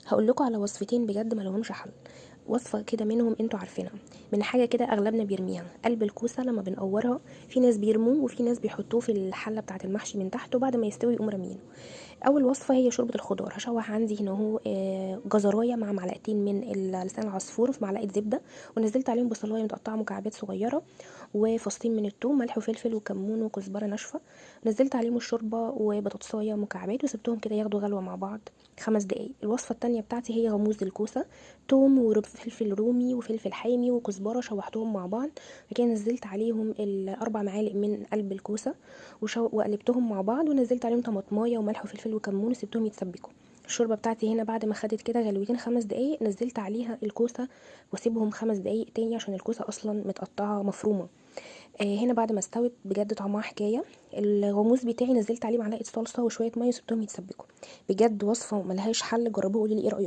هقول لكم على وصفتين بجد ما لهمش حل. وصفه كده منهم انتوا عارفينها، من حاجه كده اغلبنا بيرميها، قلب الكوسه لما بنقورها في ناس بيرموه وفي ناس بيحطوه في الحله بتاعه المحشي من تحت وبعد ما يستوي يقوم رامينه. اول وصفه هي شوربه الخضار. هشوح عندي هنا اهو جزرايه مع معلقتين من لسان العصفور في معلقه زبده، ونزلت عليهم بصلايه متقطعه مكعبات صغيره وفصين من الثوم، ملح وفلفل وكمون وكزبره ناشفه. نزلت عليهم الشوربه وبطاطسايه مكعبات وسبتهم كده ياخدوا غلوه مع بعض 5 دقايق. الوصفه التانية بتاعتي هي غموس الكوسه، توم وفلفل رومي وفلفل حامي وكزبره، شوحتهم مع بعض. بعد كده نزلت عليهم الاربع معالق من قلب الكوسه وقلبتهم مع بعض، ونزلت عليهم طماطمايه وملح وفلفل وكمون وسبتهم يتسبكوا. الشوربه بتاعتي هنا بعد ما خدت كده غلوتين 5 دقايق نزلت عليها الكوسه واسيبهم 5 دقايق تاني عشان الكوسه اصلا متقطعه مفرومه. هنا بعد ما استوت بجد طعمها حكايه. الغموس بتاعي نزلت عليه معلقه صلصه وشويه ميه وسبتهم يتسبكوا. بجد وصفه ملهاش حل، جربوه قولي لي ايه رايكم.